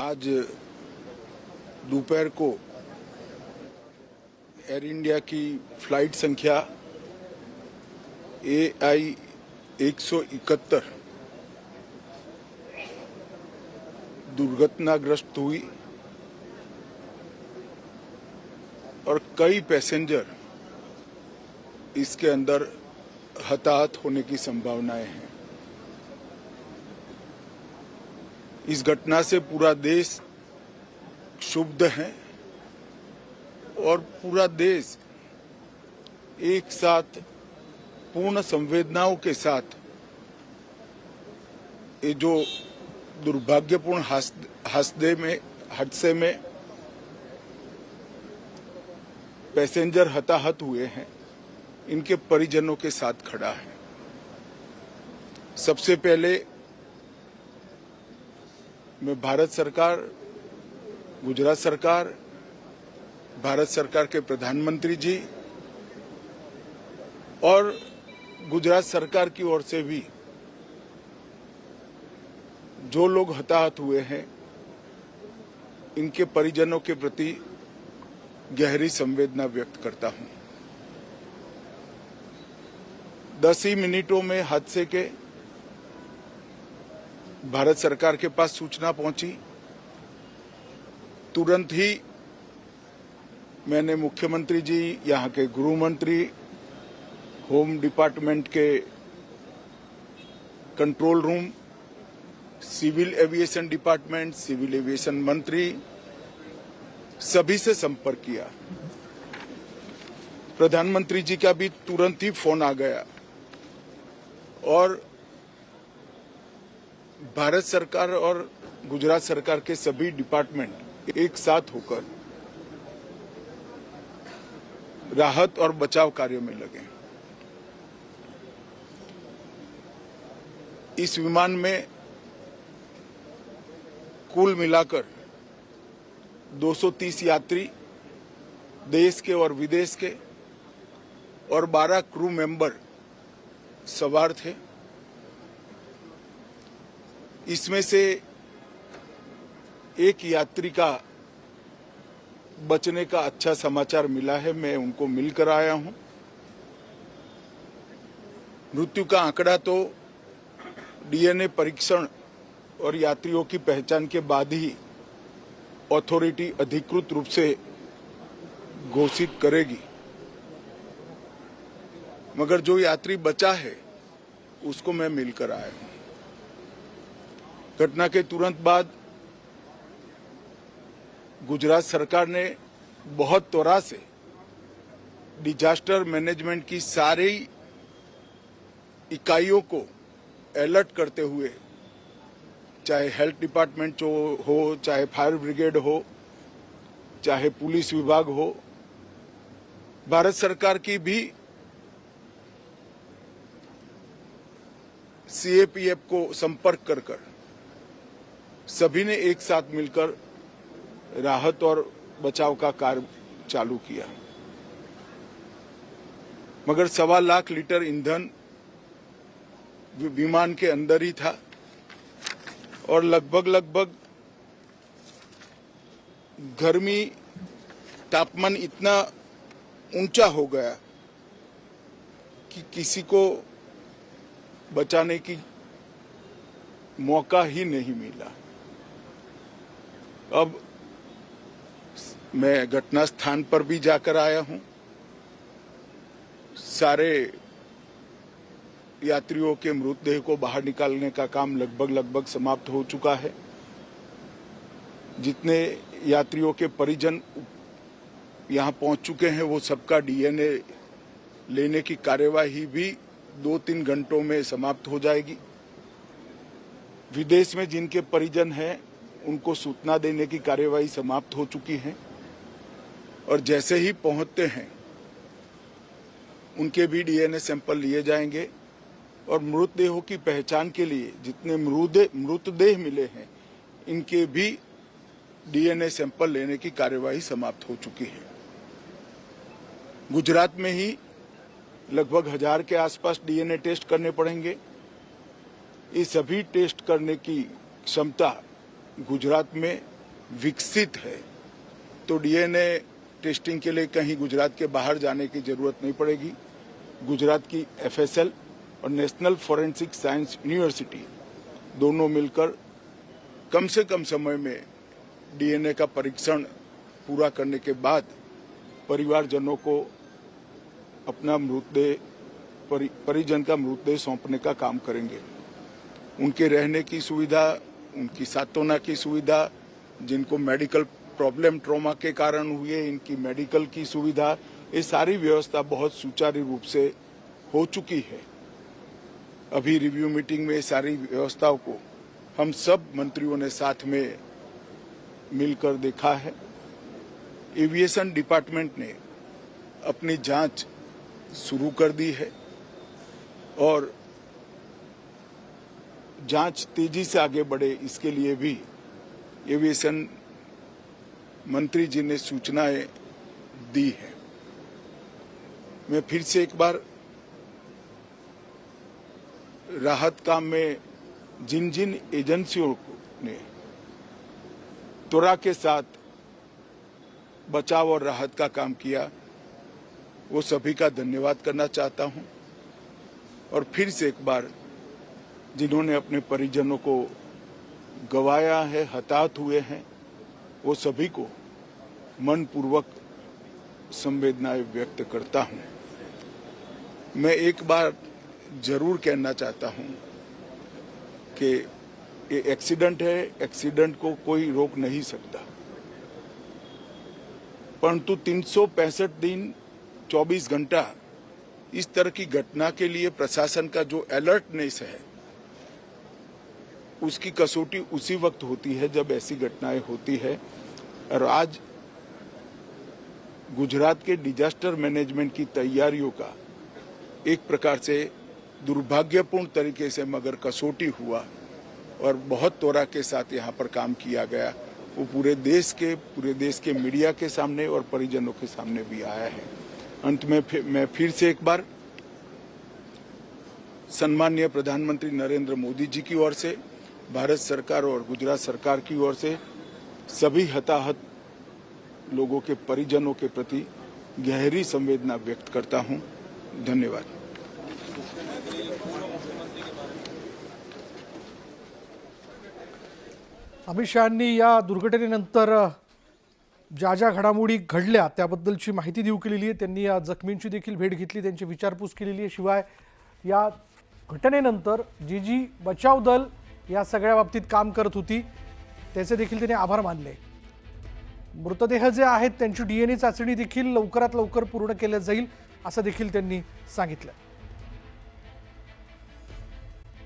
आज दोपहर को एयर इंडिया की फ्लाइट संख्या AI 171 दुर्घटनाग्रस्त हुई और कई पैसेंजर इसके अंदर हताहत होने की संभावनाएं हैं। इस घटना से पूरा देश क्षुब्ध है और पूरा देश एक साथ पूर्ण संवेदनाओं के साथ ये जो दुर्भाग्यपूर्ण हादसे में पैसेंजर हताहत हुए हैं, इनके परिजनों के साथ खड़ा है। सबसे पहले मैं भारत सरकार, गुजरात सरकार, भारत सरकार के प्रधानमंत्री जी और गुजरात सरकार की ओर से भी जो लोग हताहत हुए हैं, इनके परिजनों के प्रति गहरी संवेदना व्यक्त करता हूं। 10 ही मिनटों में हादसे के भारत सरकार के पास सूचना पहुंची। तुरंत ही मैंने मुख्यमंत्री जी, यहाँ के गृह मंत्री, होम डिपार्टमेंट के control room, civil aviation department, civil aviation मंत्री, सभी से संपर्क किया। प्रधानमंत्री जी का भी तुरंत ही फोन आ गया और भारत सरकार और गुजरात सरकार के सभी डिपार्टमेंट एक साथ होकर राहत और बचाव कार्य में लगे। इस विमान में कुल मिलाकर 230 यात्री देश के और विदेश के और 12 क्रू मेंबर सवार थे। इसमें से एक यात्री का बचने का अच्छा समाचार मिला है, मैं उनको मिलकर आया हूं। मृत्यु का आंकड़ा तो DNA परीक्षण और यात्रियों की पहचान के बाद ही अथॉरिटी अधिकृत रूप से घोषित करेगी, मगर जो यात्री बचा है उसको मैं मिलकर आया हूं। घटना के तुरंत बाद गुजरात सरकार ने बहुत त्वरा से डिजास्टर मैनेजमेंट की सारी इकाइयों को अलर्ट करते हुए, चाहे हेल्थ डिपार्टमेंट हो, चाहे फायर ब्रिगेड हो, चाहे पुलिस विभाग हो, भारत सरकार की भी CAPF को संपर्क कर सभी ने एक साथ मिलकर राहत और बचाव का कार्य चालू किया। मगर 1.25 लाख लीटर ईंधन विमान के अंदर ही था और लगभग गर्मी, तापमान इतना ऊंचा हो गया कि किसी को बचाने की मौका ही नहीं मिला। अब मैं घटना स्थान पर भी जाकर आया हूं। सारे यात्रियों के मृतदेह को बाहर निकालने का काम लगभग समाप्त हो चुका है। जितने यात्रियों के परिजन यहां पहुंच चुके हैं, वो सबका DNA लेने की कार्यवाही भी 2-3 घंटों में समाप्त हो जाएगी। विदेश में जिनके परिजन हैं, उनको सूचना देने की कार्यवाही समाप्त हो चुकी है और जैसे ही पहुंचते हैं उनके भी DNA सैंपल लिए जाएंगे और मृतदेहों की पहचान के लिए जितने मृतदेह मिले हैं, इनके भी DNA सैंपल लेने की कार्यवाही समाप्त हो चुकी है। गुजरात में ही लगभग 1000 के आसपास डीएनए टेस्ट करने पड़ेंगे। ये सभी टेस्ट करने की क्षमता गुजरात में विकसित है, तो डीएनए टेस्टिंग के लिए कहीं गुजरात के बाहर जाने की जरूरत नहीं पड़ेगी। गुजरात की एफएसएल और नेशनल फॉरेंसिक साइंस यूनिवर्सिटी दोनों मिलकर कम से कम समय में डीएनए का परीक्षण पूरा करने के बाद परिवारजनों को अपना मृतदेह परिजन का मृतदेह सौंपने का काम करेंगे। उनके रहने की सुविधा, उनकी सांत्वना की सुविधा, जिनको मेडिकल प्रॉब्लम ट्रॉमा के कारण हुए, इनकी मेडिकल की सुविधा, ये सारी व्यवस्था बहुत सुचारू रूप से हो चुकी है। अभी रिव्यू मीटिंग में सारी व्यवस्थाओं को हम सब मंत्रियों ने साथ में मिलकर देखा है। एविएशन डिपार्टमेंट ने अपनी जांच शुरू कर दी है और जांच तेजी से आगे बढ़े, इसके लिए भी एविएशन मंत्री जी ने सूचनाएं दी है। मैं फिर से एक बार राहत काम में जिन जिन एजेंसियों ने त्वरा के साथ बचाव और राहत का काम किया, वो सभी का धन्यवाद करना चाहता हूं। और फिर से एक बार जिन्होंने अपने परिजनों को गंवाया है, हताहत हुए हैं, वो सभी को मनपूर्वक संवेदनाएं व्यक्त करता हूं। मैं एक बार जरूर कहना चाहता हूं कि ये एक्सीडेंट है, एक्सीडेंट को कोई रोक नहीं सकता, परंतु 365 दिन 24 घंटा इस तरह की घटना के लिए प्रशासन का जो अलर्टनेस है, उसकी कसौटी उसी वक्त होती है जब ऐसी घटनाएं होती है। और आज गुजरात के डिजास्टर मैनेजमेंट की तैयारियों का एक प्रकार से दुर्भाग्यपूर्ण तरीके से मगर कसौटी हुआ और बहुत त्वरा के साथ यहाँ पर काम किया गया, वो पूरे देश के मीडिया के सामने और परिजनों के सामने भी आया है। अंत में मैं फिर से एक बार सम्माननीय प्रधानमंत्री नरेंद्र मोदी जी की ओर से, भारत सरकार और गुजरात सरकार की ओर से सभी हताहत लोगों के परिजनों के प्रति गहरी संवेदना व्यक्त करता हूं। धन्यवाद। अमित शहांनी या दुर्घटनेनंतर ज्या ज्या घडामोडी घडल्या त्याबद्दलची माहिती देऊ केलेली आहे। त्यांनी या जखमींची देखील भेट घेतली, त्यांची विचारपूस केलेली आहे। शिवाय या घटनेनंतर जी बचाव दल या सगळ्या बाबतीत काम करत होती त्याचे देखील त्यांनी आभार मानले। मृतदेह जे आहेत त्यांची डीएनए चाचणी देखील लवकरात लवकर पूर्ण केली जाईल असं देखील त्यांनी सांगितलं।